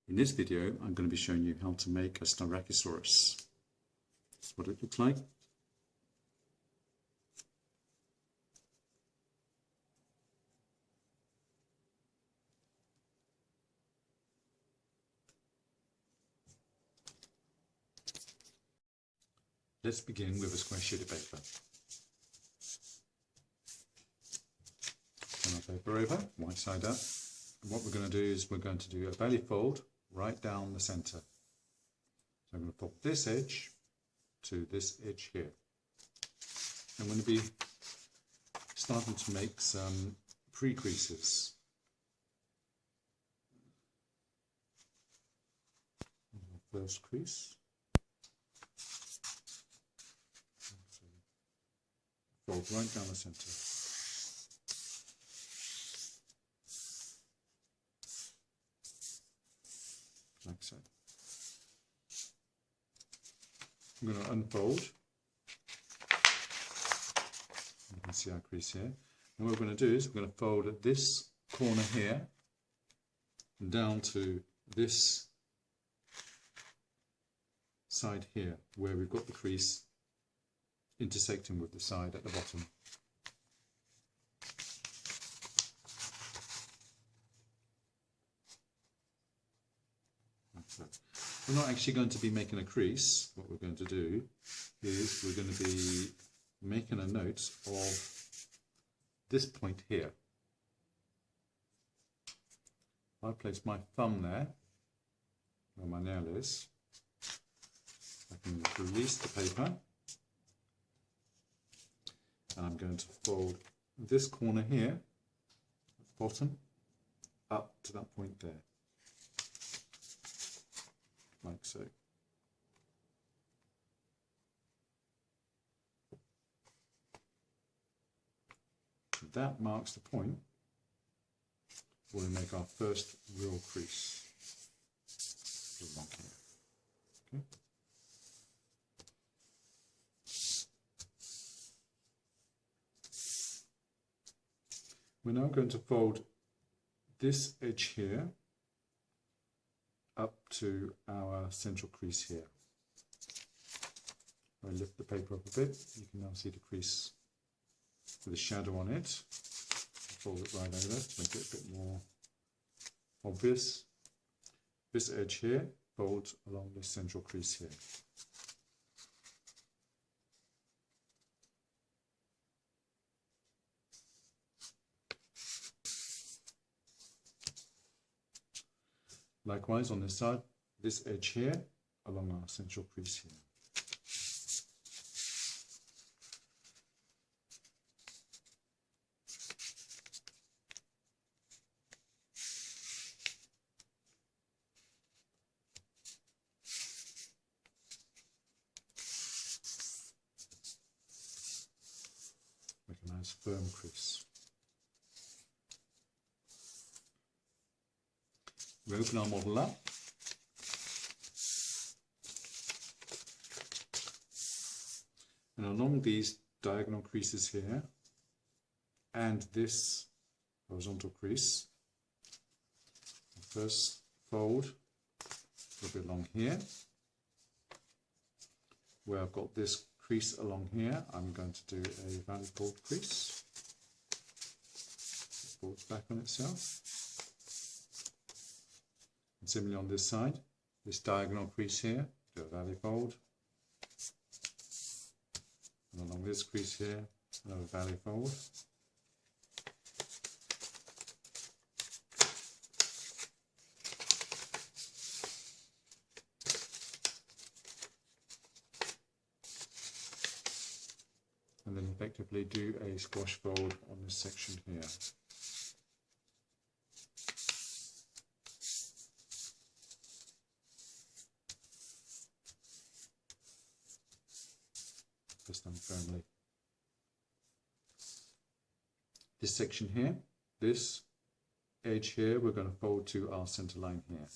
In this video, I'm going to be showing you how to make a Styracosaurus. That's what it looks like. Let's begin with a square sheet of paper. Turn our paper over, right side up. And what we're going to do is we're going to do a belly fold right down the center. So I'm going to fold this edge to this edge here. I'm going to be starting to make some pre-creases. First crease. Fold right down the center. Like so. I'm going to unfold. You can see our crease here. And what we're going to do is we're going to fold at this corner here down to this side here, where we've got the crease intersecting with the side at the bottom. So we're not actually going to be making a crease. What we're going to do is we're going to be making a note of this point here. I place my thumb there, where my nail is. I can release the paper. And I'm going to fold this corner here, at the bottom, up to that point there. Like so. That marks the point where we make our first real crease. Along here. Okay. We're now going to fold this edge here up to our central crease here. If I lift the paper up a bit, you can now see the crease with a shadow on it. Fold it right over to make it a bit more obvious. This edge here folds along this central crease here. Likewise on this side, this edge here along our central crease here. Make a nice firm crease. We open our model up. And along these diagonal creases here and this horizontal crease, I'll first fold a bit along here. Where I've got this crease along here, I'm going to do a valley fold crease. It folds back on itself. And similarly on this side, this diagonal crease here, do a valley fold. And along this crease here, another valley fold. And then effectively do a squash fold on this section here. Press them firmly. This section here, this edge here, we're going to fold to our center line here.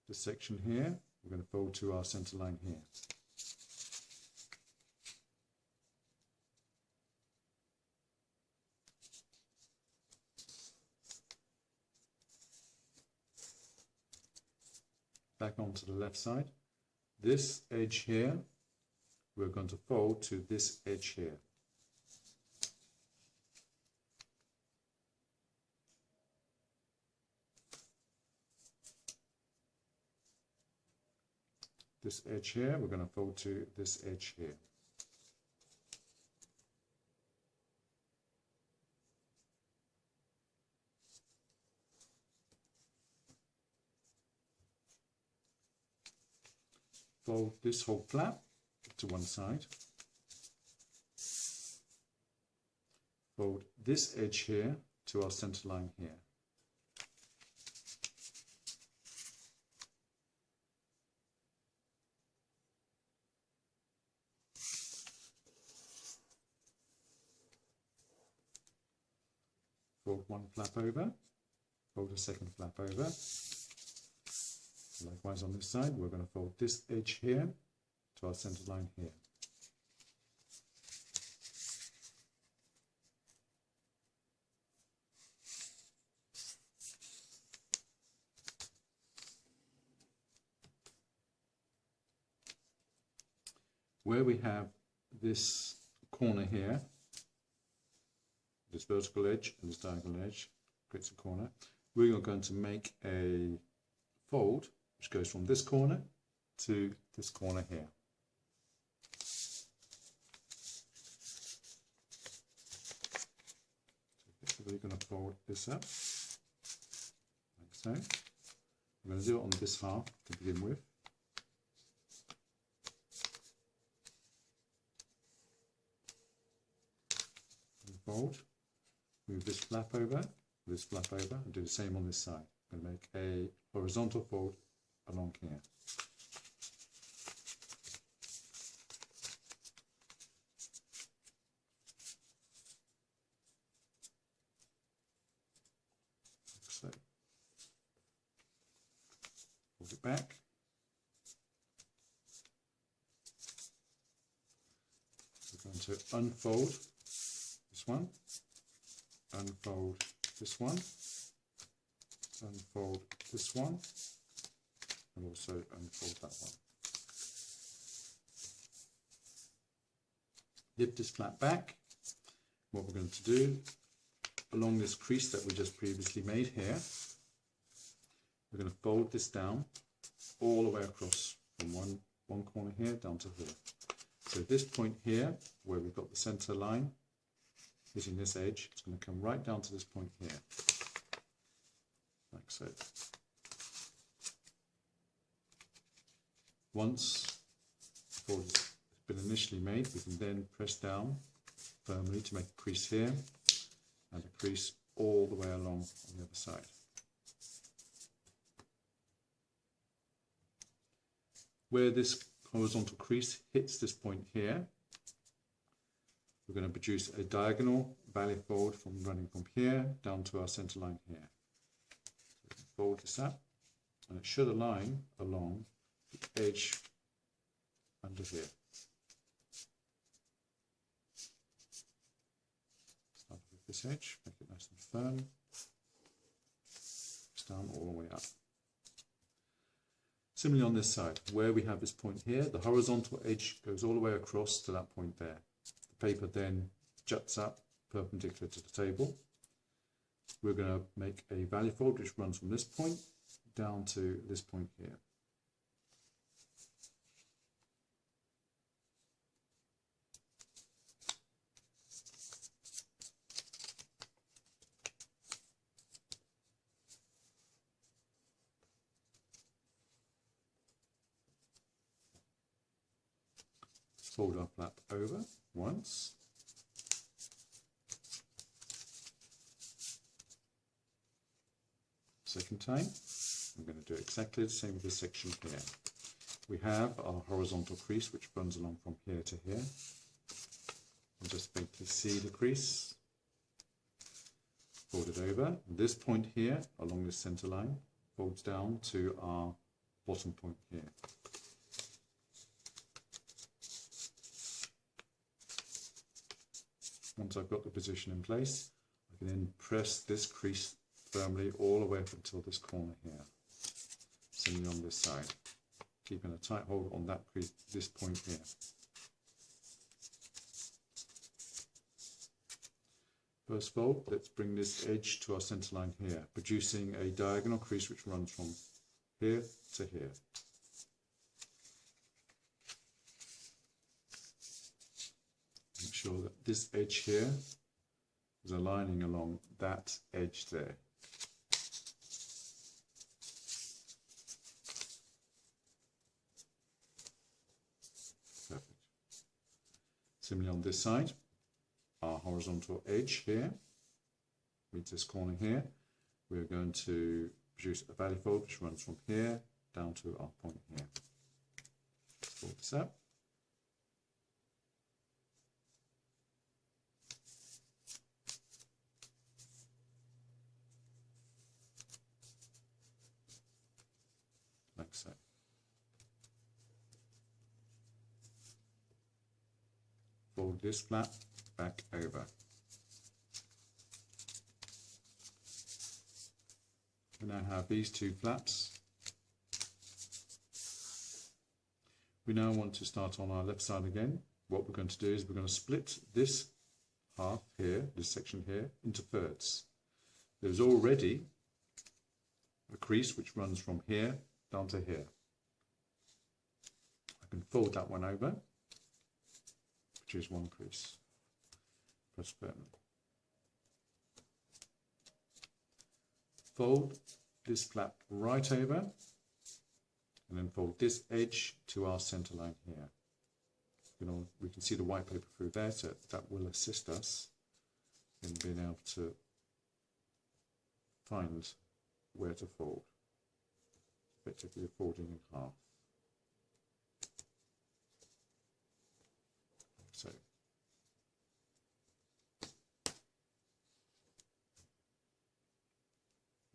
This section here, we're going to fold to our center line here. back onto the left side. This edge here, we're going to fold to this edge here. This edge here, we're going to fold to this edge here. Fold this whole flap to one side. Fold this edge here to our center line here. Fold one flap over, fold a second flap over. Likewise on this side, we're going to fold this edge here to our center line here. Where we have this corner here, this vertical edge and this diagonal edge creates a corner, we are going to make a fold which goes from this corner to this corner here. So we're going to fold this up like so. I'm going to do it on this half to begin with. And fold, move this flap over, and do the same on this side. I'm going to make a horizontal fold along here. Like so. Fold it back. We're going to unfold this one, unfold this one, unfold this one, and also unfold that one. Dip this flap back. What we're going to do, along this crease that we just previously made here, we're going to fold this down all the way across from one corner here down to here. So this point here, where we've got the center line hitting this edge, it's going to come right down to this point here, like so. Once the fold has been initially made, we can then press down firmly to make a crease here and a crease all the way along on the other side. Where this horizontal crease hits this point here, we're going to produce a diagonal valley fold from running from here down to our center line here. So we can fold this up, and it should align along the edge under here. Start with this edge, make it nice and firm. It's down all the way up. Similarly on this side, where we have this point here, the horizontal edge goes all the way across to that point there. The paper then juts up perpendicular to the table. We're going to make a valley fold which runs from this point down to this point here. Fold our flap over once. Second time, I'm going to do exactly the same with this section here. We have our horizontal crease which runs along from here to here. And just faintly see the crease. Fold it over. This point here, along this center line, folds down to our bottom point here. Once I've got the position in place, I can then press this crease firmly all the way up until this corner here. So similarly on this side, keeping a tight hold on that crease, this point here. First fold, let's bring this edge to our center line here, producing a diagonal crease which runs from here to here. Make sure that this edge here is aligning along that edge there. Perfect. Similarly on this side, our horizontal edge here meets this corner here. We're going to produce a valley fold which runs from here down to our point here. Let's fold this up. Like so. Fold this flap back over. We now have these two flaps. We now want to start on our left side again. What we're going to do is we're going to split this half here, this section here, into thirds. There's already a crease which runs from here down to here. I can fold that one over, which is one crease. Press firmly. Fold this flap right over, and then fold this edge to our center line here. We can see the white paper through there, so that will assist us in being able to find where to fold. Effectively folding in half. So.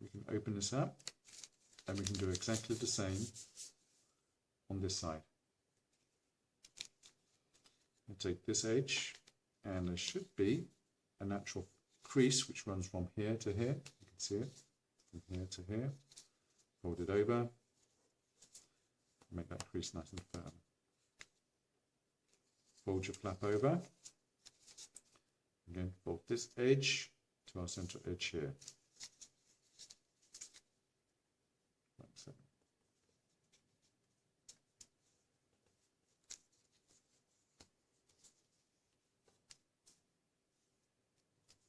We can open this up and we can do exactly the same on this side. We'll take this edge and there should be a natural crease which runs from here to here. You can see it from here to here. Fold it over, make that crease nice and firm. Fold your flap over. Again, fold this edge to our center edge here. Like so.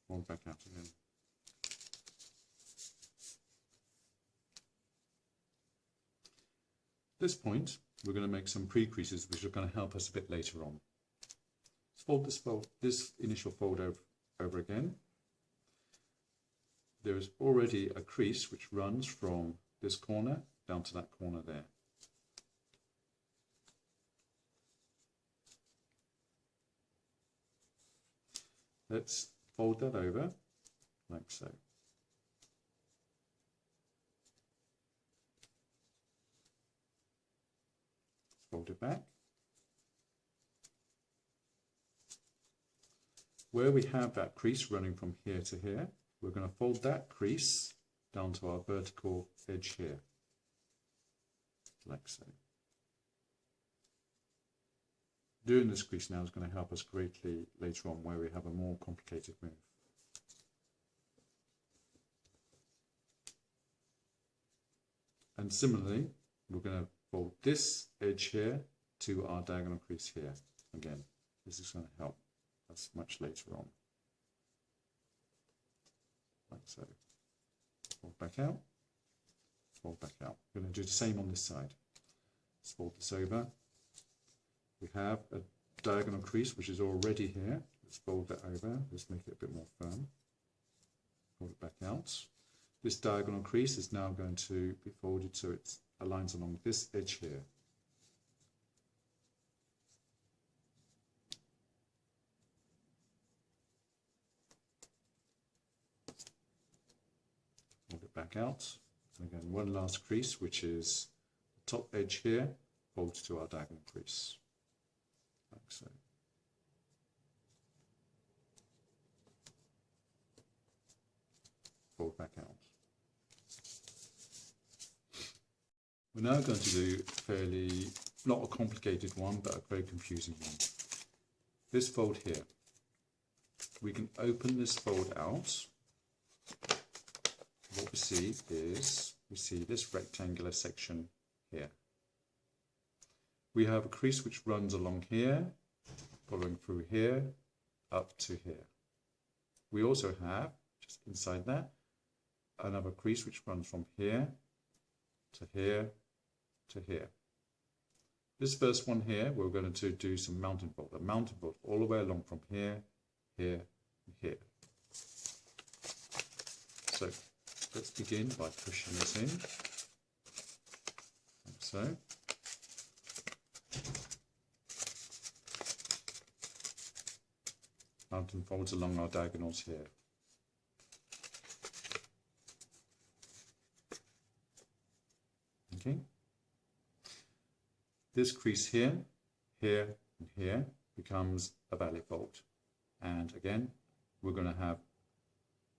Fold back out again. At this point, we're going to make some pre-creases which are going to help us a bit later on. Let's fold this initial fold over again. There is already a crease which runs from this corner down to that corner there. Let's fold that over like so. Fold it back. Where we have that crease running from here to here, we're going to fold that crease down to our vertical edge here, like so. Doing this crease now is going to help us greatly later on where we have a more complicated move. And similarly, we're going to fold this edge here to our diagonal crease here. Again, this is going to help us much later on. Like so. Fold back out, fold back out. We're going to do the same on this side. Let's fold this over. We have a diagonal crease which is already here. Let's fold that over. Let's make it a bit more firm. Fold it back out. This diagonal crease is now going to be folded so it aligns along this edge here. Fold it back out. And again, one last crease, which is the top edge here, folds to our diagonal crease, like so. Fold back out. We're now going to do fairly, not a complicated one, but a very confusing one. This fold here, we can open this fold out. What we see is, we see this rectangular section here. We have a crease which runs along here, following through here, up to here. We also have, just inside that, another crease which runs from here to here to here. This first one here, we're going to do some mountain fold. A mountain fold all the way along from here, here, and here. So let's begin by pushing this in, like so. Mountain folds along our diagonals here. Okay. This crease here, here, and here becomes a valley fold. And again, we're going to have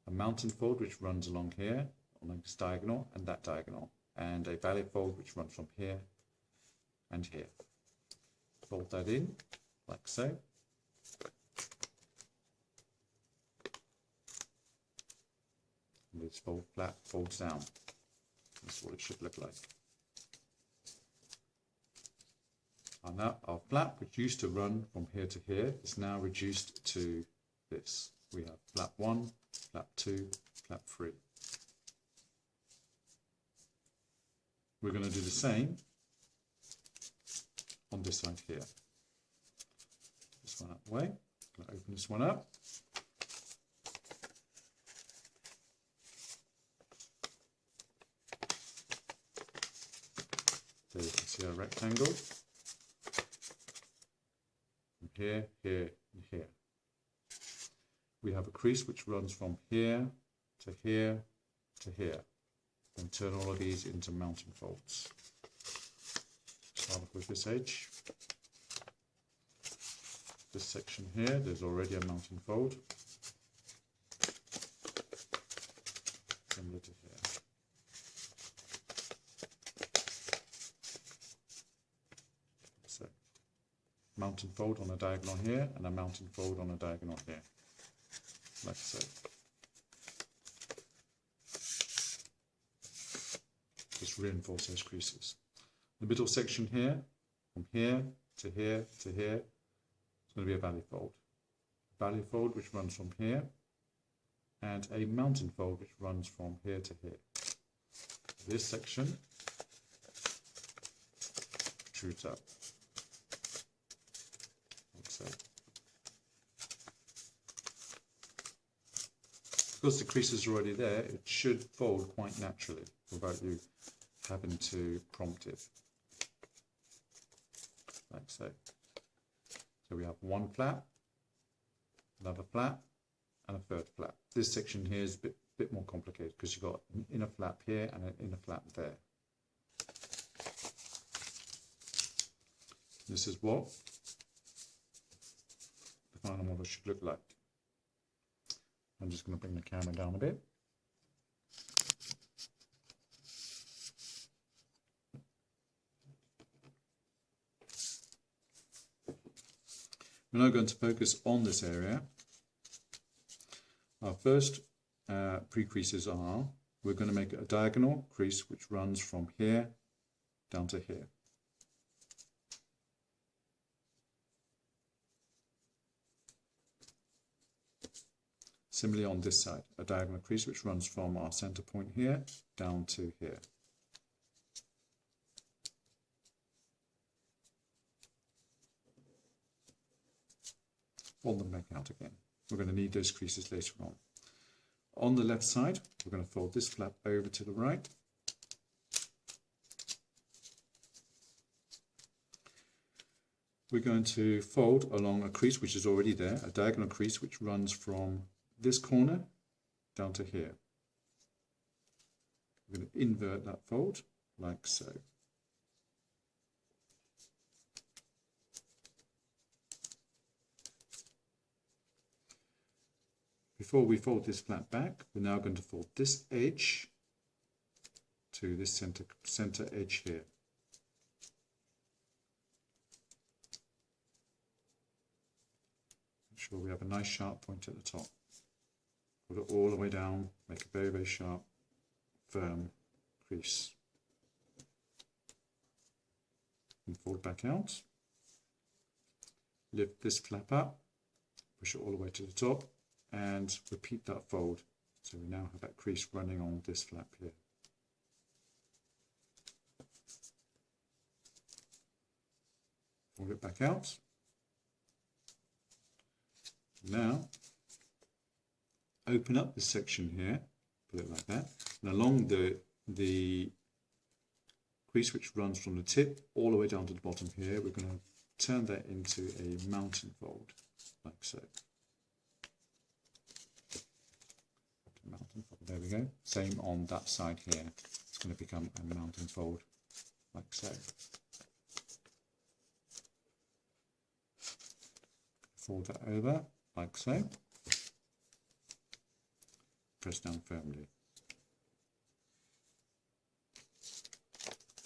a mountain fold which runs along here, on this diagonal and that diagonal, and a valley fold which runs from here and here. Fold that in, like so. And this fold flat folds down. That's what it should look like. And now our flap, which used to run from here to here, is now reduced to this. We have flap 1, flap 2, flap 3. We're going to do the same on this side here. This one out the way. I'm going to open this one up. There you can see our rectangle. From here, here, and here. We have a crease which runs from here to here to here. And turn all of these into mountain folds. Start off with this edge. This section here, there's already a mountain fold. Similar to here. So, mountain fold on a diagonal here, and a mountain fold on a diagonal here. Like so. Just reinforce those creases. The middle section here, from here to here to here, it's going to be a valley fold. Valley fold which runs from here, and a mountain fold which runs from here to here. This section shoots up. Like so. Because the crease is already there, it should fold quite naturally without you having to prompt it. Like so. So we have one flap, another flap, and a third flap. This section here is a bit more complicated because you've got an inner flap here and an inner flap there. This is what the final model should look like. I'm just going to bring the camera down a bit. We're now going to focus on this area. Our first pre-creases are, we're going to make a diagonal crease which runs from here down to here. Similarly on this side, a diagonal crease which runs from our center point here down to here. Fold them back out again. We're going to need those creases later on. On the left side, we're going to fold this flap over to the right. We're going to fold along a crease which is already there, a diagonal crease which runs from this corner down to here. We're going to invert that fold like so. Before we fold this flap back, we're now going to fold this edge to this center edge here. sure we have a nice sharp point at the top. Put it all the way down, make a very, very sharp, firm crease. And fold back out. Lift this flap up, push it all the way to the top, and repeat that fold. So we now have that crease running on this flap here. Fold it back out. Now, open up this section here, put it like that, and along the crease which runs from the tip all the way down to the bottom here, we're going to turn that into a mountain fold, like so. Mountain fold, there we go. Same on that side here. It's going to become a mountain fold, like so. Fold that over, like so. Press down firmly.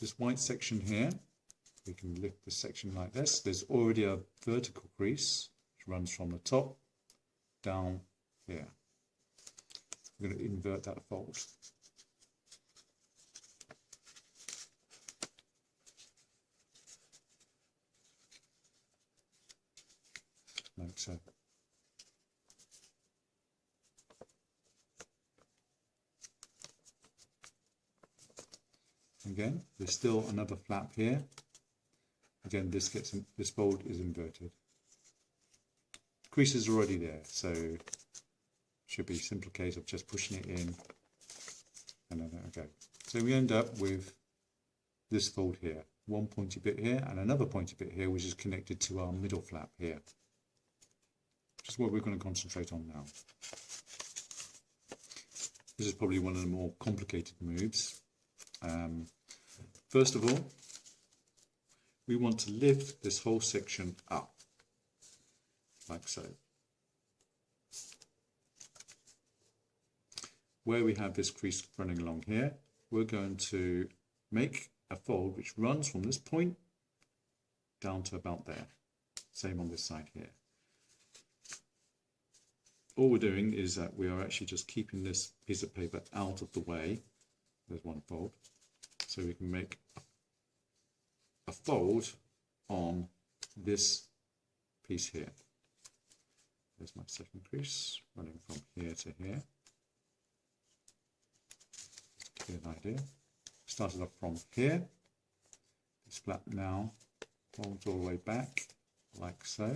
This white section here, we can lift this section like this. There's already a vertical crease which runs from the top down here. We're going to invert that fold. Like so. Again, there's still another flap here. Again, this fold is inverted. Crease is already there, so should be a simple case of just pushing it in, and then there we go. So we end up with this fold here, one pointy bit here and another pointy bit here, which is connected to our middle flap here, which is what we're going to concentrate on now. This is probably one of the more complicated moves. First of all, we want to lift this whole section up, like so. Where we have this crease running along here, we're going to make a fold which runs from this point down to about there. Same on this side here. All we're doing is that we are actually just keeping this piece of paper out of the way. There's one fold. So we can make a fold on this piece here. There's my second crease running from here to here. To get an idea. Started off from here. This flap now folds all the way back, like so.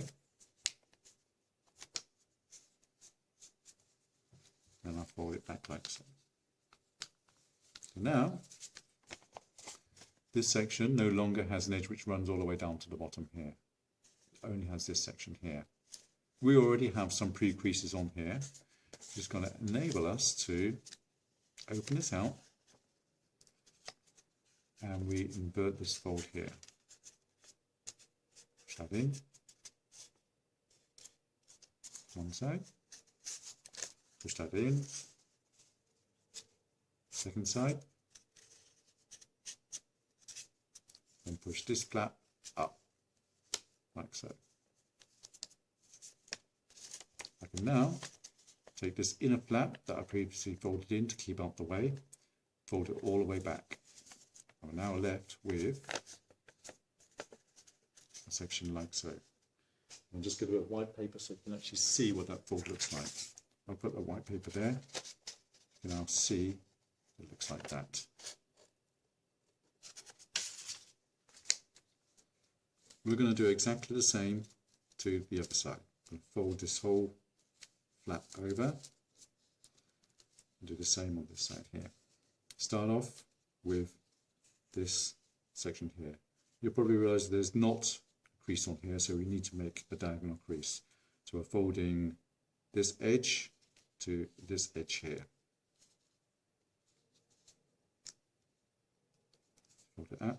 Then I fold it back like so. So now, this section no longer has an edge which runs all the way down to the bottom here. It only has this section here. We already have some pre-creases on here, which is going to enable us to open this out, and we invert this fold here. Push that in. One side. Push that in. Second side. And push this flap up, like so. I can now take this inner flap that I previously folded in to keep out the way, fold it all the way back. I'm now left with a section like so. I'll just get a bit of white paper so you can actually see what that fold looks like. I'll put the white paper there. You can now see it looks like that. We're going to do exactly the same to the other side. I'm going to fold this whole flap over and do the same on this side here. Start off with this section here. You'll probably realize there's not a crease on here, so we need to make a diagonal crease. So we're folding this edge to this edge here. Fold it out.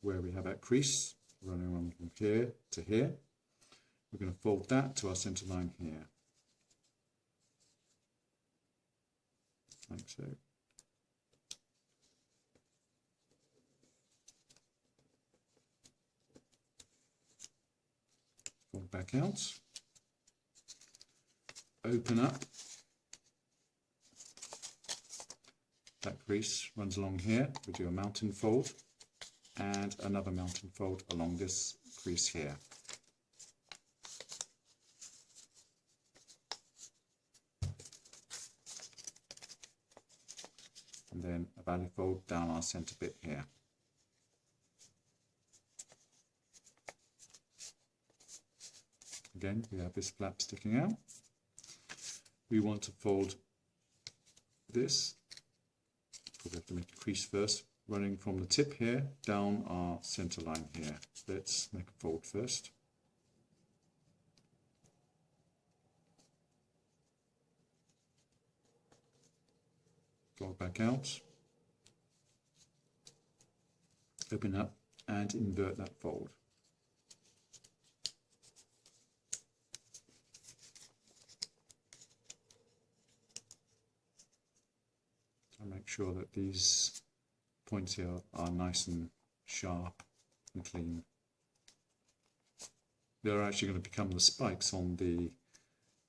Where we have that crease running along from here to here, we're going to fold that to our center line here, like so. back out, open up, that crease runs along here, we do a mountain fold and another mountain fold along this crease here. And then a valley fold down our centre bit here. Again, we have this flap sticking out. We want to fold this, we have to make a crease first, running from the tip here down our centre line here. Let's make a fold first. Fold back out, open up and invert that fold. So make sure that these points here are nice and sharp and clean. They're actually going to become the spikes on the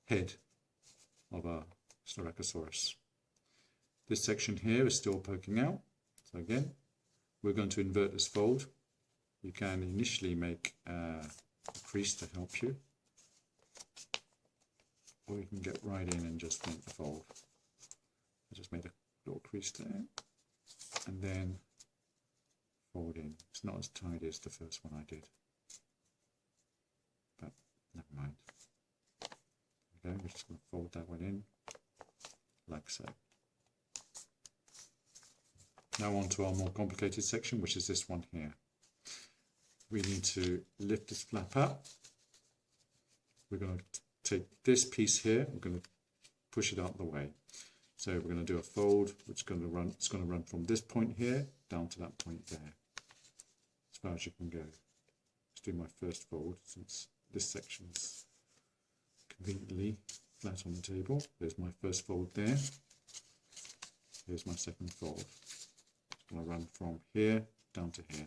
head of a Styracosaurus. This section here is still poking out, so again we're going to invert this fold. You can initially make a crease to help you, or you can get right in and just make the fold. I just made a little crease there and then fold in. It's not as tidy as the first one I did, but never mind. Okay, we're just going to fold that one in like so. Now on to our more complicated section, which is this one here. We need to lift this flap up. We're going to take this piece here, we're going to push it out of the way. So we're going to do a fold which is going to run, it's going to run from this point here down to that point there, as far as you can go. Let's do my first fold since this section is conveniently flat on the table. There's my first fold there. Here's my second fold. I'm going to run from here down to here.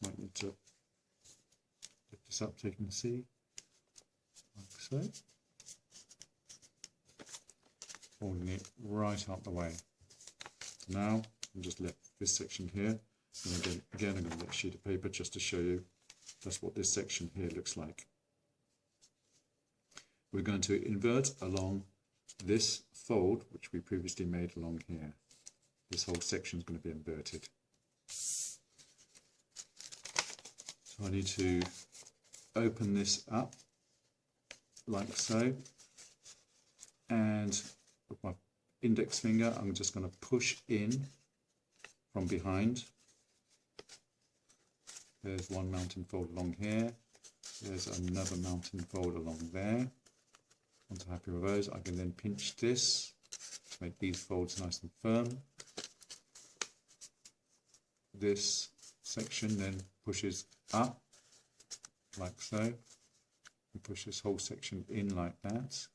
Might need to lift this up so you can see, like so. Holding it right out the way. Now I'll just lift this section here, and again I'm going to get a sheet of paper just to show you that's what this section here looks like. We're going to invert along this fold which we previously made along here. This whole section is going to be inverted. So I need to open this up like so, and with my index finger I'm just going to push in from behind. There's one mountain fold along here, there's another mountain fold along there. Once I'm happy with those, I can then pinch this to make these folds nice and firm. This section then pushes up like so, and push this whole section in like that.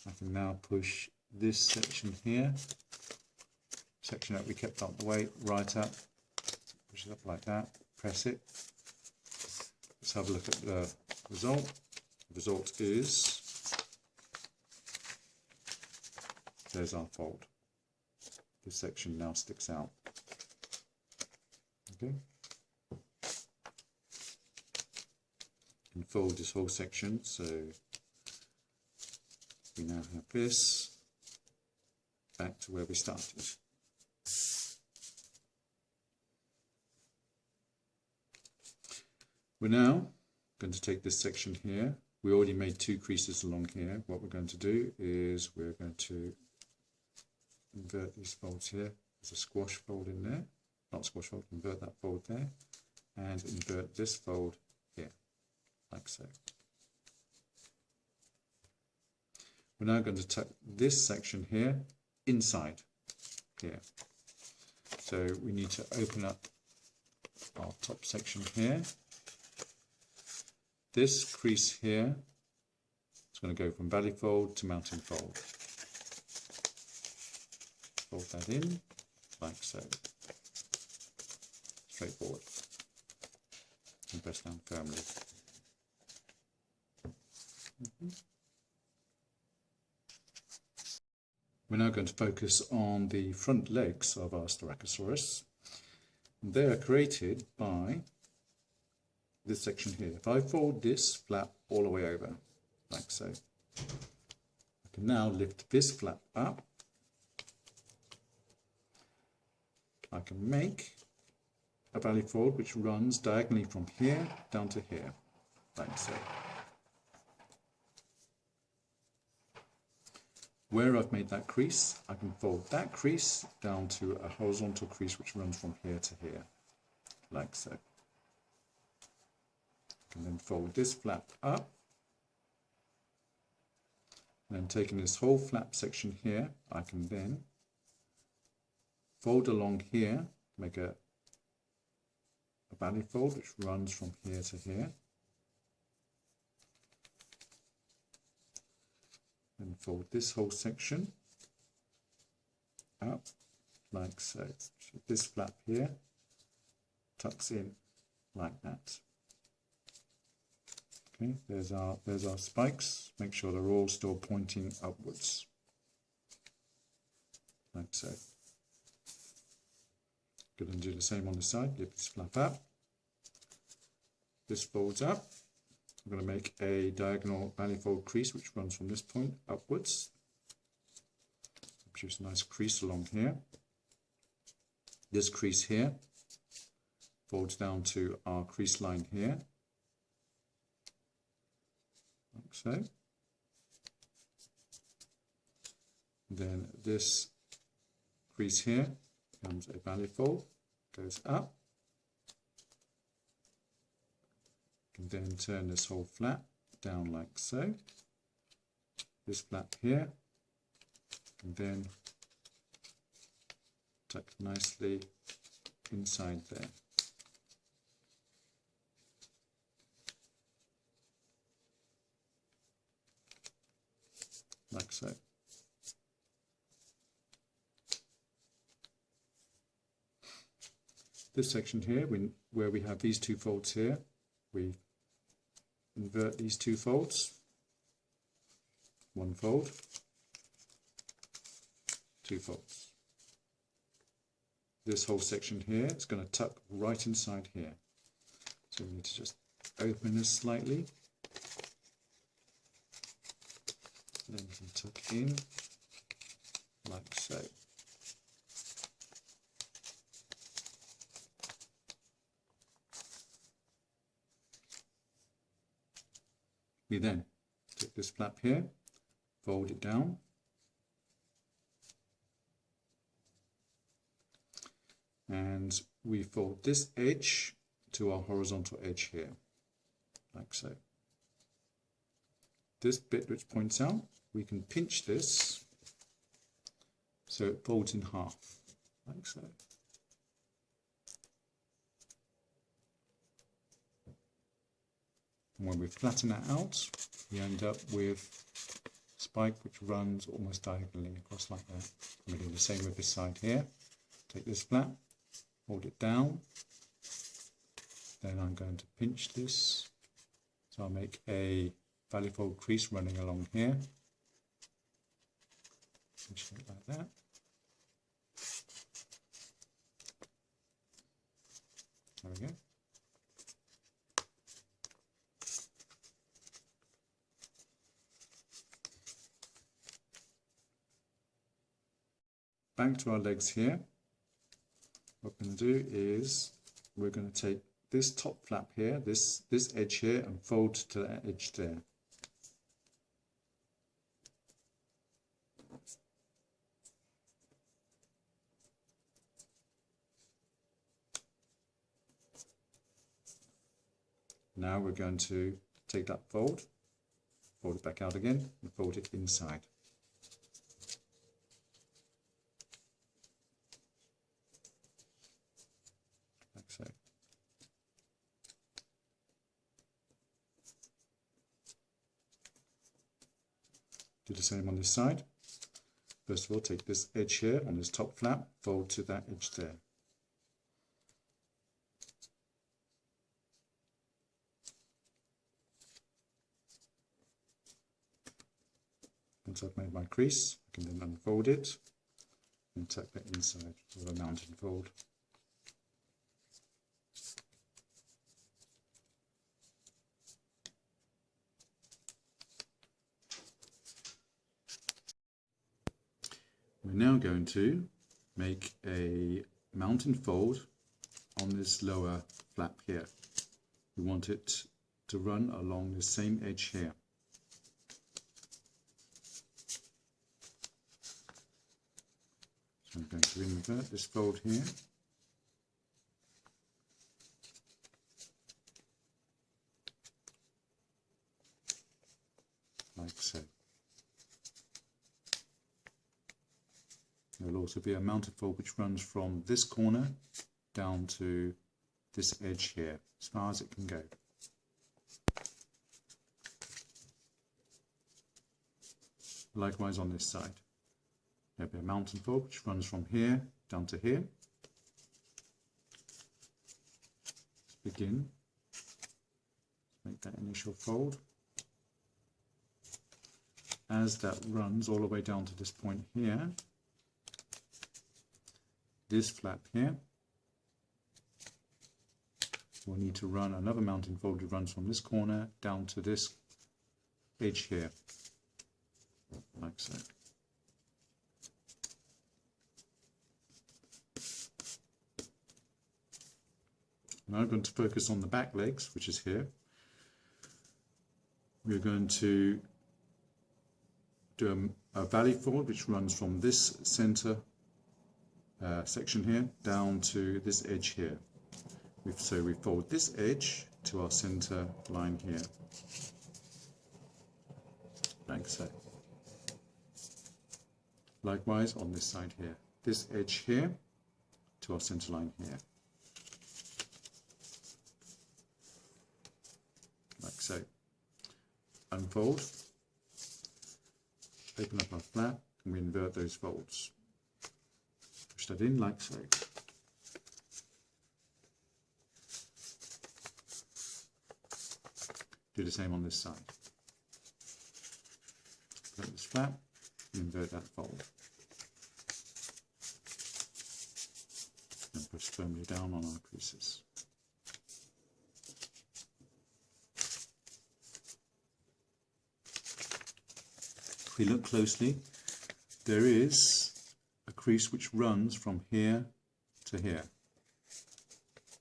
I can now push this section here, section that we kept out the way, right up, push it up like that, press it. Let's have a look at the result. The result is, there's our fold. This section now sticks out. Okay. And fold this whole section, so we now have this back to where we started. We're now going to take this section here. We already made two creases along here. What we're going to do is we're going to invert these folds here. There's a squash fold in there, not squash fold, invert that fold there, and invert this fold here, like so. We're now going to tuck this section here inside here. So we need to open up our top section here. This crease here is going to go from valley fold to mountain fold. Fold that in like so. Straightforward. press down firmly. We're now going to focus on the front legs of our Styracosaurus. They are created by this section here. If I fold this flap all the way over, like so, I can now lift this flap up. I can make a belly fold which runs diagonally from here down to here, like so. Where I've made that crease, I can fold that crease down to a horizontal crease which runs from here to here, like so. I can then fold this flap up, and then taking this whole flap section here, I can then fold along here, make a belly fold which runs from here to here. And fold this whole section up like so. So this flap here tucks in like that. Okay, there's our spikes. Make sure they're all still pointing upwards, like so. Good, and do the same on the side. Lift this flap up. This folds up. I'm going to make a diagonal belly fold crease which runs from this point upwards. Produce a nice crease along here. This crease here folds down to our crease line here, like so. Then this crease here becomes a belly fold, goes up. Can then turn this whole flap down like so. This flap here, and then tuck nicely inside there. Like so. This section here, where we have these two folds here, we invert these two folds, one fold, two folds. This whole section here is going to tuck right inside here. So we need to just open this slightly, then we can tuck in like so. We then take this flap here, fold it down, and we fold this edge to our horizontal edge here, like so. This bit which points out, we can pinch this so it folds in half, like so. And when we flatten that out, we end up with a spike which runs almost diagonally across like that. I'm going to do the same with this side here. Take this flap, hold it down, then I'm going to pinch this. So I'll make a belly fold crease running along here. Pinch it like that. There we go. Back to our legs here. What we're going to do is we're going to take this top flap here, this edge here, and fold to that edge there. Now we're going to take that fold it back out again, and fold it inside. Like so. Do the same on this side. First of all, take this edge here on this top flap, fold to that edge there. Once I've made my crease, I can then unfold it and tuck that inside with a mounting fold. We're now going to make a mounting fold on this lower flap here. We want it to run along the same edge here. So I'm going to invert this fold here. Like so. There will also be a mounted fold which runs from this corner down to this edge here, as far as it can go. Likewise on this side. There'll be a mounting fold which runs from here down to here. Let's begin. Make that initial fold. As that runs all the way down to this point here, this flap here, we'll need to run another mounting fold that runs from this corner down to this edge here, like so. Now I'm going to focus on the back legs, which is here. We're going to do a valley fold which runs from this center section here down to this edge here. So we fold this edge to our center line here, like so. Likewise on this side here, this edge here to our center line here, like so. Unfold, open up our flap, and we invert those folds. Push that in like so. Do the same on this side. Put this flap and invert that fold. And push firmly down on our creases. If we look closely, there is a crease which runs from here to here.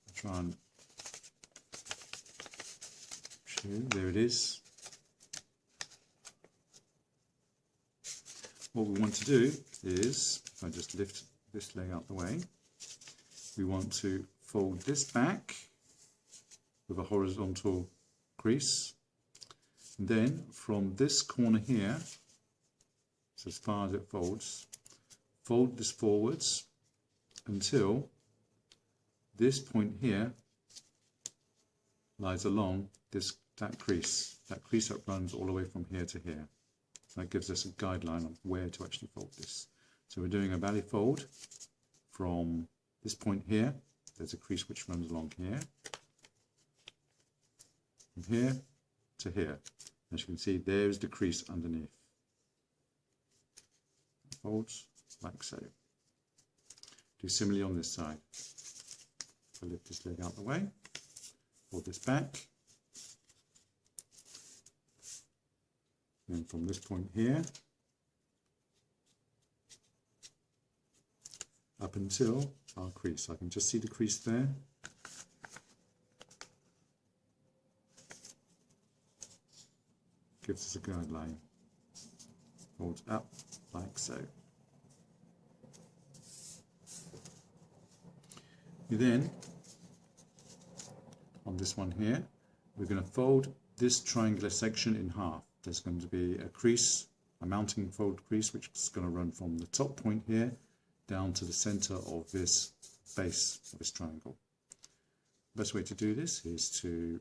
I'll try and show you. There it is. What we want to do is, if I just lift this leg out the way, we want to fold this back with a horizontal crease. And then from this corner here, so as far as it folds, fold this forwards until this point here lies along that crease that runs all the way from here to here. So that gives us a guideline of where to actually fold this. So we're doing a valley fold from this point here. There's a crease which runs along here, from here to here. As you can see, there's the crease underneath. Folds like so. Do similarly on this side. So lift this leg out the way, fold this back, and from this point here up until our crease. I can just see the crease there. Gives us a guideline. Folds up like so. We then, on this one here, we're going to fold this triangular section in half. There's going to be a crease, a mounting fold crease, which is going to run from the top point here down to the center of this base of this triangle. The best way to do this is to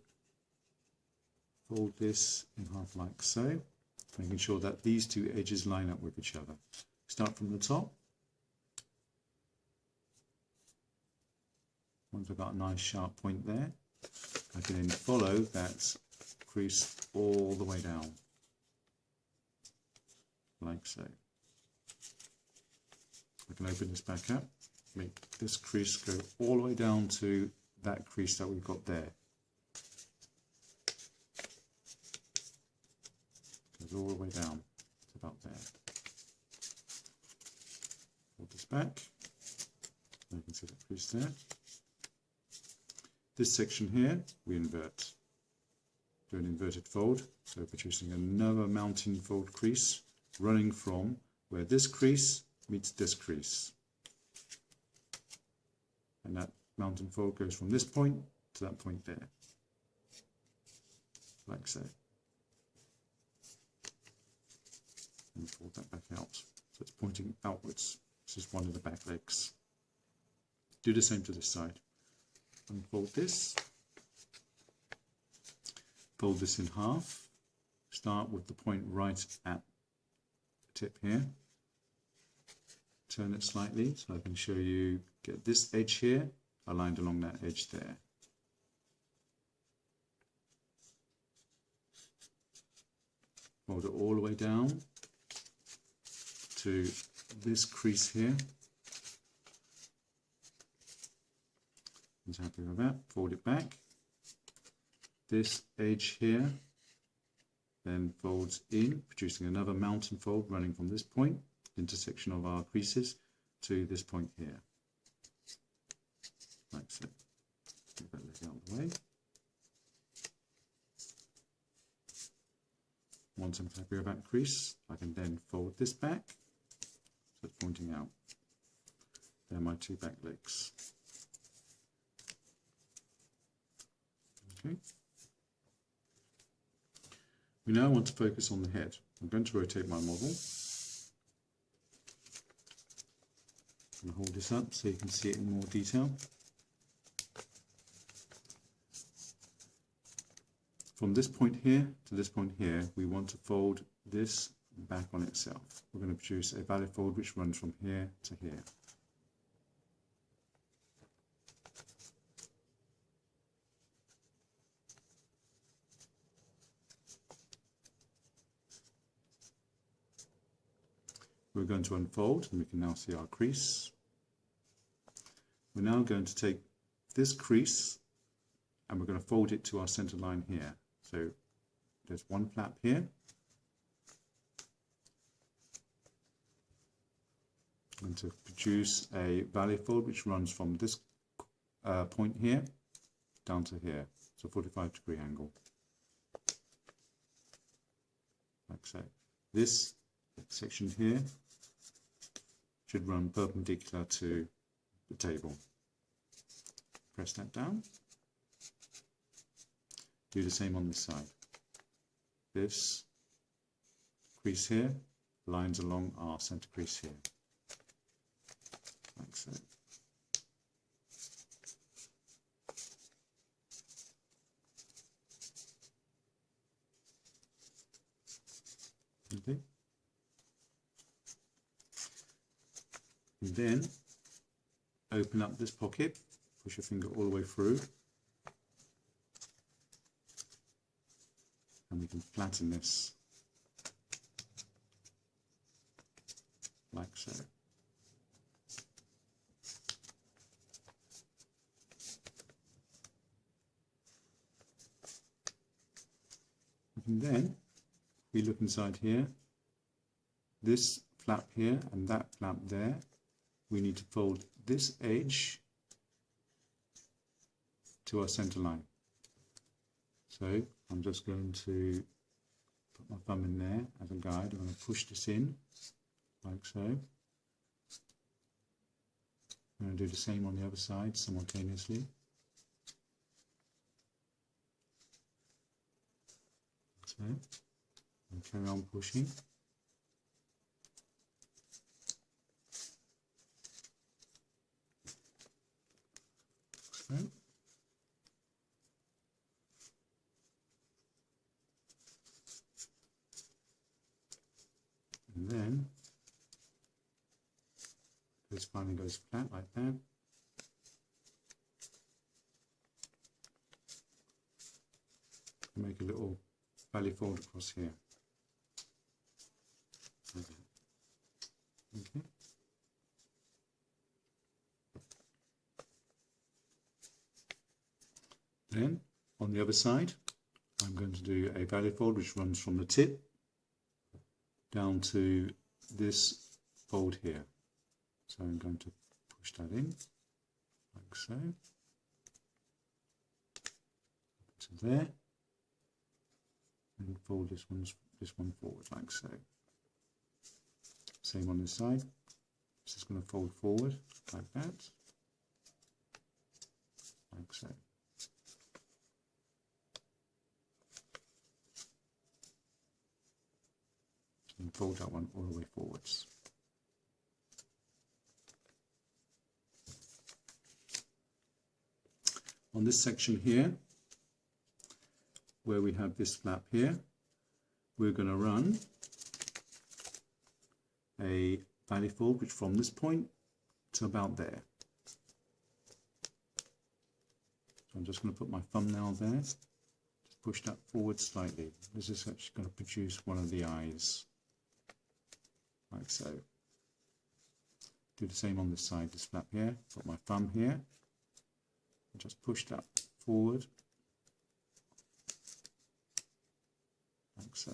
fold this in half like so, making sure that these two edges line up with each other. Start from the top. Once I've got a nice sharp point there, I can then follow that crease all the way down, like so. I can open this back up, make this crease go all the way down to that crease that we've got there. Goes all the way down to about there. Fold this back, you can see that crease there. This section here we invert. Do an inverted fold, so producing another mounting fold crease running from where this crease meets this crease. And that mounting fold goes from this point to that point there, like so. And fold that back out, so it's pointing outwards. This is one of the back legs. Do the same to this side. Unfold this. Fold this in half. Start with the point right at the tip here. Turn it slightly so I can show you, get this edge here aligned along that edge there. Fold it all the way down to this crease here. I'm happy with that. Fold it back. This edge here then folds in, producing another mountain fold running from this point, intersection of our creases, to this point here. Like so. Get that leg out of the way. Once I'm happy with that crease, I can then fold this back, so it's pointing out. They're my two back legs. Okay. We now want to focus on the head. I'm going to rotate my model. I'm going to hold this up so you can see it in more detail. From this point here to this point here, we want to fold this back on itself. We're going to produce a valid fold which runs from here to here. We're going to unfold, and we can now see our crease. We're now going to take this crease and we're going to fold it to our center line here. So there's one flap here. I'm going to produce a valley fold which runs from this point here down to here. So 45-degree angle. Like so. This section here should run perpendicular to the table. Press that down. Do the same on this side. This crease here lines along our center crease here. Like so. Okay. And then open up this pocket, push your finger all the way through, and we can flatten this like so. And then we look inside here, this flap here and that flap there, we need to fold this edge to our center line. So I'm just going to put my thumb in there as a guide. I'm going to push this in like so. I'm going to do the same on the other side simultaneously. So, and carry on pushing. So. And then this finally goes flat like that. Make a little valley fold across here. Okay. Okay. Then on the other side, I'm going to do a valley fold which runs from the tip down to this fold here. So I'm going to push that in like so, to there, and fold this one forward like so. Same on this side. This is going to fold forward like that, like so. And fold that one all the way forwards. On this section here, where we have this flap here, we're going to run a valley fold which from this point to about there. So I'm just going to put my thumbnail there, just push that forward slightly. This is actually going to produce one of the eyes, like so. Do the same on this side, this flap here, put my thumb here, and just push that forward, like so.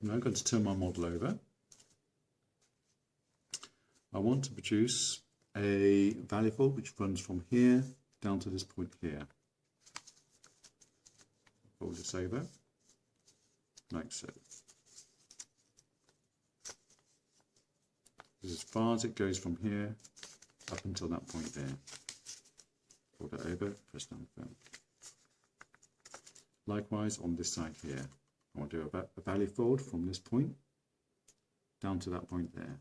I'm now going to turn my model over. I want to produce a valley fold which runs from here down to this point here. Fold this over, like so. This is as far as it goes from here up until that point there. Fold it over, press down firm. Likewise on this side here. I want to do a valley fold from this point down to that point there.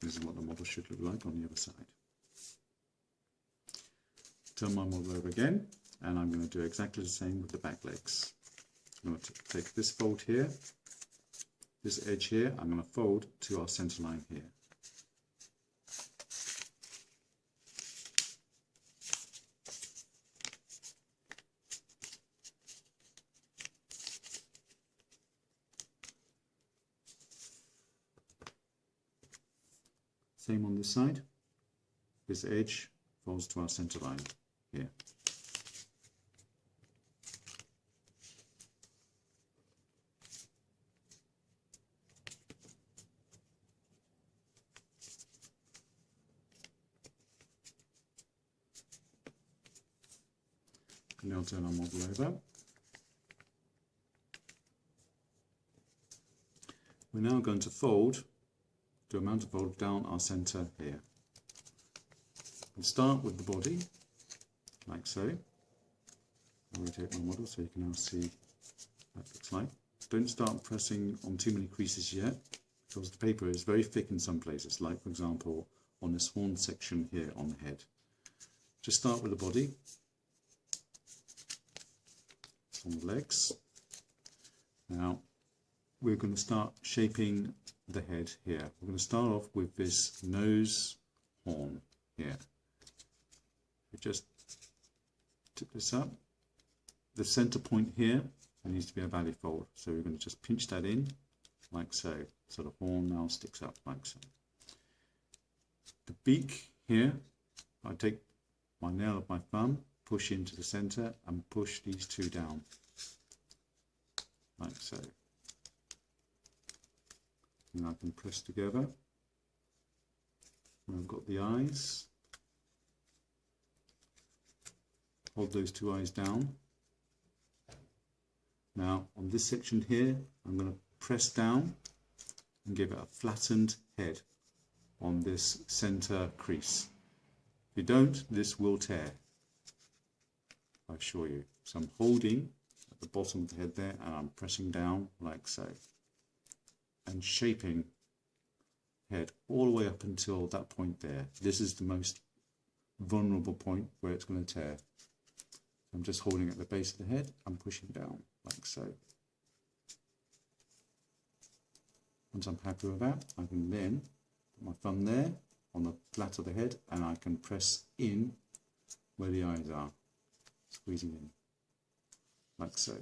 This is what the model should look like on the other side. Turn my model over again, and I'm going to do exactly the same with the back legs. I'm going to take this fold here, this edge here, I'm going to fold to our center line here. Same on this side, this edge folds to our center line here. Now turn our model over. We're now going to fold, do a mounted fold down our center here. We'll start with the body, like so. I'll rotate my model so you can now see what that looks like. Don't start pressing on too many creases yet, because the paper is very thick in some places, like for example on this horn section here on the head. Just start with the body. On the legs. Now we're going to start shaping the head here. We're going to start off with this nose horn here. We just tip this up. The center point here needs to be a valley fold, so we're going to just pinch that in like so. So the horn now sticks up like so. The beak here, I take my nail of my thumb, push into the center and push these two down like so. And I can press together. And I've got the eyes. Hold those two eyes down. Now on this section here, I'm going to press down and give it a flattened head on this center crease. If you don't, this will tear, I assure you. So I'm holding at the bottom of the head there and I'm pressing down like so and shaping head all the way up until that point there. This is the most vulnerable point where it's going to tear. I'm just holding at the base of the head and pushing down like so. Once I'm happy with that, I can then put my thumb there on the flat of the head and I can press in where the eyes are, squeezing in like so.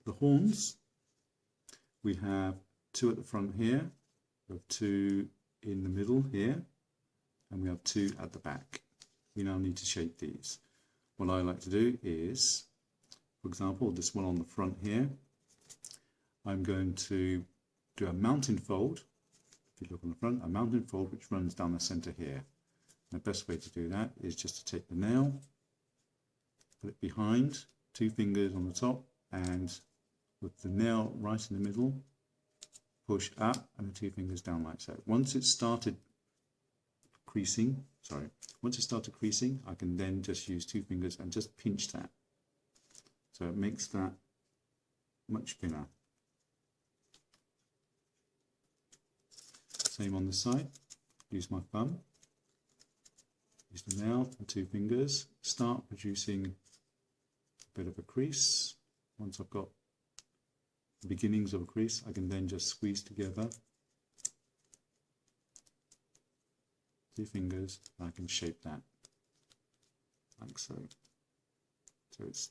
The horns, we have 2 at the front here, we have 2 in the middle here, and we have 2 at the back. We now need to shape these. What I like to do is, for example, this one on the front here, I'm going to do a mountain fold. If you look on the front, a mountain fold which runs down the center here. And the best way to do that is just to take the nail, put it behind, 2 fingers on the top, and with the nail right in the middle, push up and the 2 fingers down like so. Once it's started creasing, I can then just use 2 fingers and just pinch that. So it makes that much thinner. Same on this side. Use my thumb, use the nail and 2 fingers, start producing a bit of a crease. Once I've got the beginnings of a crease, I can then just squeeze together 2 fingers and I can shape that like so. So it's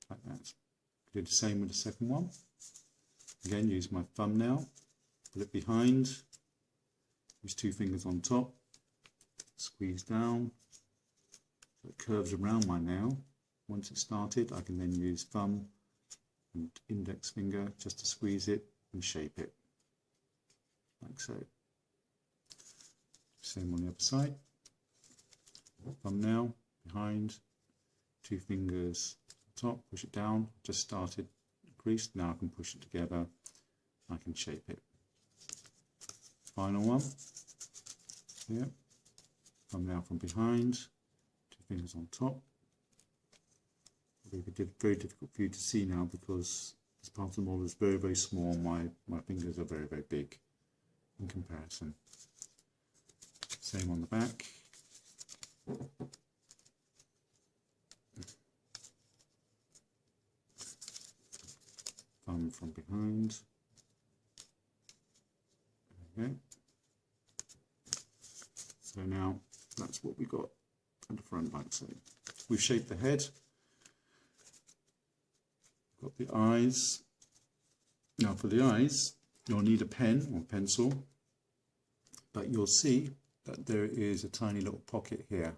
like that. Do the same with the second one. Again, use my thumbnail, put it behind, use 2 fingers on top, squeeze down, so it curves around my nail. Once it's started, I can then use thumb and index finger just to squeeze it and shape it, like so. Same on the other side. Thumbnail, behind, 2 fingers on top, push it down, just started creased, now I can push it together, I can shape it. Final one, here, thumbnail from behind, 2 fingers on top. It'll be very difficult for you to see now because this part of the model is very, very small. My fingers are very, very big in comparison. Same on the back. Thumb from behind. Okay. So now that's what we got at the front, like so. We've shaped the head. Got the eyes. Now for the eyes, you'll need a pen or pencil, but you'll see that there is a tiny little pocket here.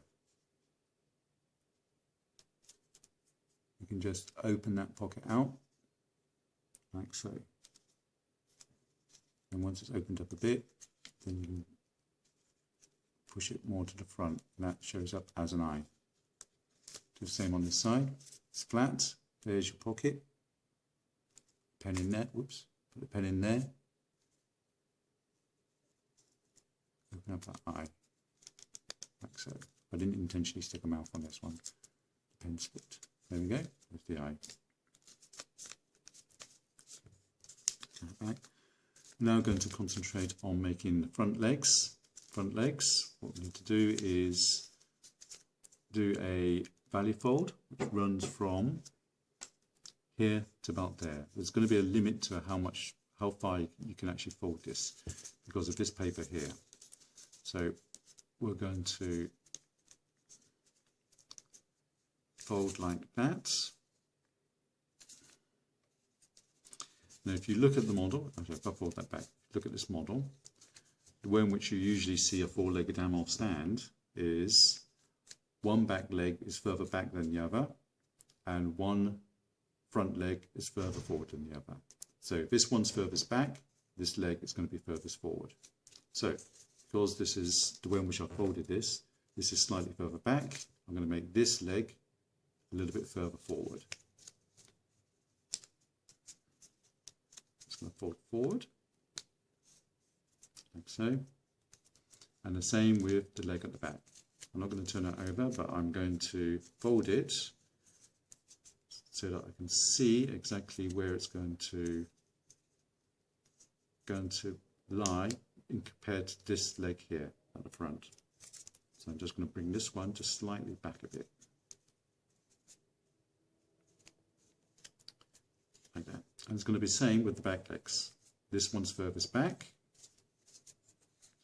You can just open that pocket out, like so. And once it's opened up a bit, then you can push it more to the front, and that shows up as an eye. Do the same on this side. It's flat. There's your pocket. Pen in there. Whoops. Put the pen in there. Open up that eye, like so. I didn't intentionally stick a mouth on this one. The pen slipped. There we go. There's the eye. Right. Now I'm going to concentrate on making the front legs. Front legs. What we need to do is do a valley fold, which runs from here to about there. There's going to be a limit to how far you can actually fold this because of this paper here. So we're going to fold like that. Now if you look at the model, actually if I fold that back, look at this model, the way in which you usually see a 4-legged animal stand is one back leg is further back than the other and one front leg is further forward than the other. So if this one's furthest back, this leg is going to be furthest forward. So because this is the way in which I folded this is slightly further back, I'm going to make this leg a little bit further forward. Just going to fold forward, like so. And the same with the leg at the back. I'm not going to turn it over, but I'm going to fold it so that I can see exactly where it's going to lie in compared to this leg here at the front. So I'm just going to bring this one just slightly back a bit. Like that. And it's going to be the same with the back legs. This one's furthest back.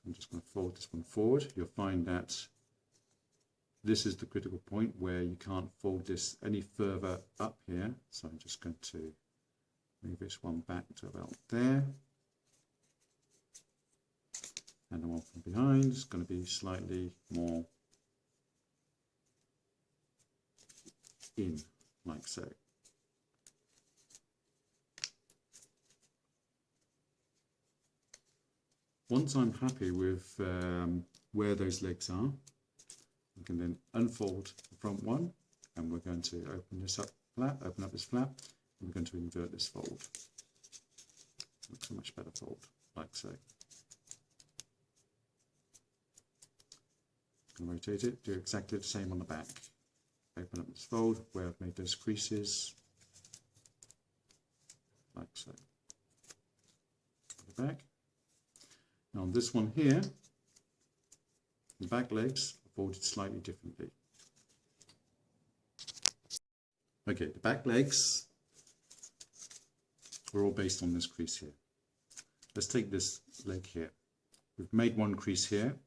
I'm just going to fold this one forward. You'll find that this is the critical point where you can't fold this any further up here. So I'm just going to move this one back to about there. And the one from behind is going to be slightly more in, like so. Once I'm happy with where those legs are, I can then unfold the front one, and we're going to open this up flat, open up this flap, and we're going to invert this fold. Looks a much better fold, like so. Going to rotate it, do exactly the same on the back. Open up this fold where I've made those creases, like so. Put it back. Now on this one here, the back legs are folded slightly differently. Okay, the back legs are all based on this crease here. Let's take this leg here. We've made one crease here.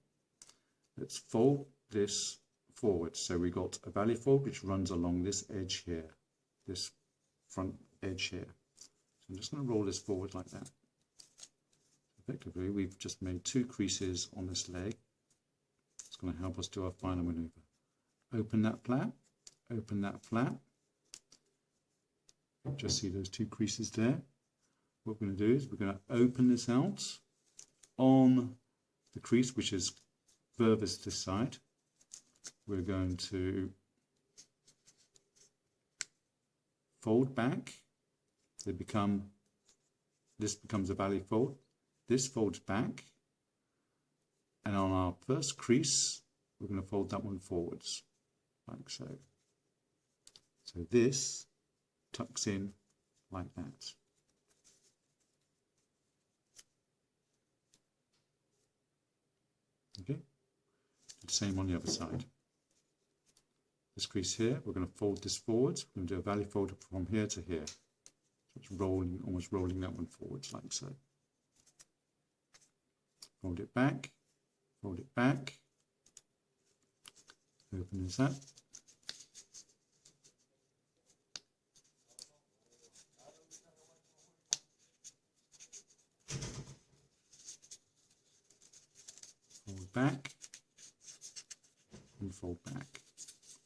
Let's fold this forward. So we got a valley fold which runs along this edge here, this front edge here. So I'm just going to roll this forward like that. Effectively, we've just made two creases on this leg. It's going to help us do our final maneuver. Open that flap, open that flap. Just see those two creases there. What we're going to do is we're going to open this out on the crease which is furthest this side. We're going to fold back. This becomes a valley fold. This folds back, and on our first crease, we're going to fold that one forwards, like so. So this tucks in like that. Okay, the same on the other side. This crease here, we're going to fold this forwards. We're going to do a valley fold from here to here. So it's rolling, almost rolling that one forwards, like so. Fold it back, open this up. Fold back, and fold back,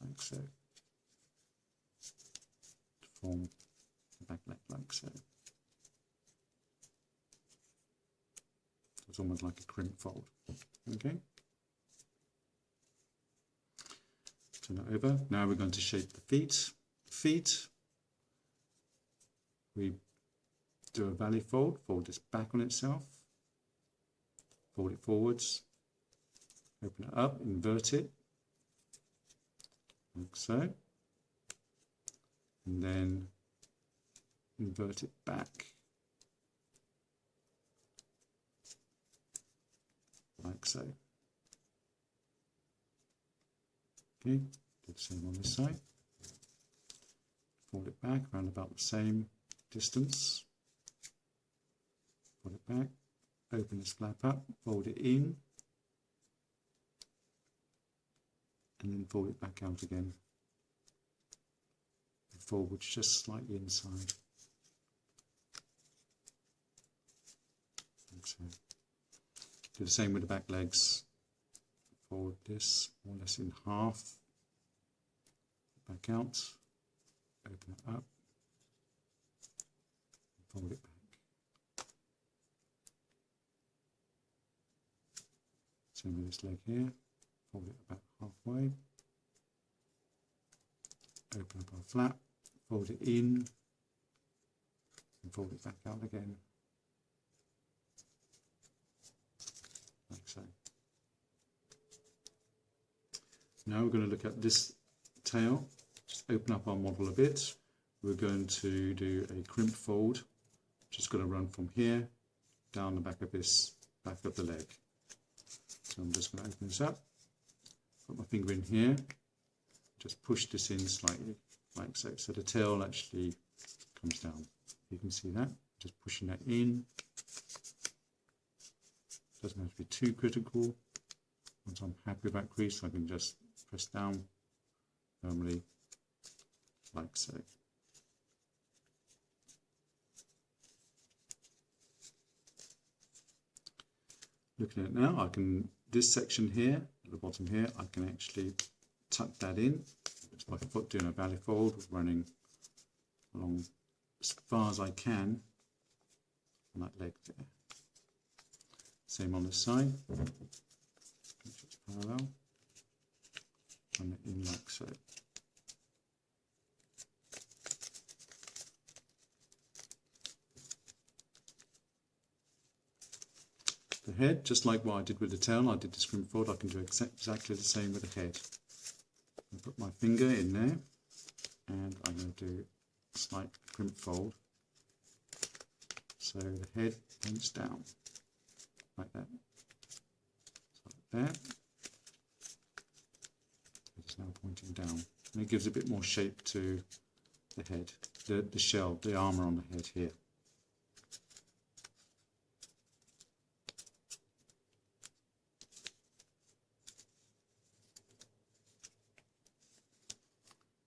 like so. To form the back leg, like so. It's almost like a crimp fold. Okay. Turn it over. Now we're going to shape the feet. Feet. We do a valley fold. Fold this back on itself. Fold it forwards. Open it up. Invert it. Like so. And then invert it back. Like so. Okay, do the same on this side. Fold it back around about the same distance. Fold it back, open this flap up, fold it in, and then fold it back out again. And forwards just slightly inside. Like so. Do the same with the back legs. Fold this more or less in half. Back out. Open it up. Fold it back. Same with this leg here. Fold it about halfway. Open up our flap. Fold it in. And fold it back out again. Like so. Now we're going to look at this tail. Just open up our model a bit. We're going to do a crimp fold, just going to run from here down the back of this, back of the leg. So I'm just going to open this up, put my finger in here, just push this in slightly, like so. So the tail actually comes down. You can see that, just pushing that in. Doesn't have to be too critical. Once I'm happy with that crease, I can just press down firmly, like so. Looking at it now, I can, this section here, at the bottom here, I can actually tuck that in. Just by foot doing a belly fold, running along as far as I can on that leg there. Same on the side, just parallel, run it in like so. The head, just like what I did with the tail, I did the crimp fold, I can do exactly the same with the head. I put my finger in there and I'm going to do a slight crimp fold so the head points down like that. So like that. It's now pointing down and it gives a bit more shape to the head, the shell, the armour on the head here.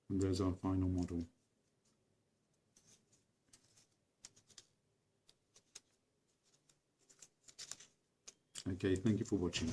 And there's our final model. Okay, thank you for watching.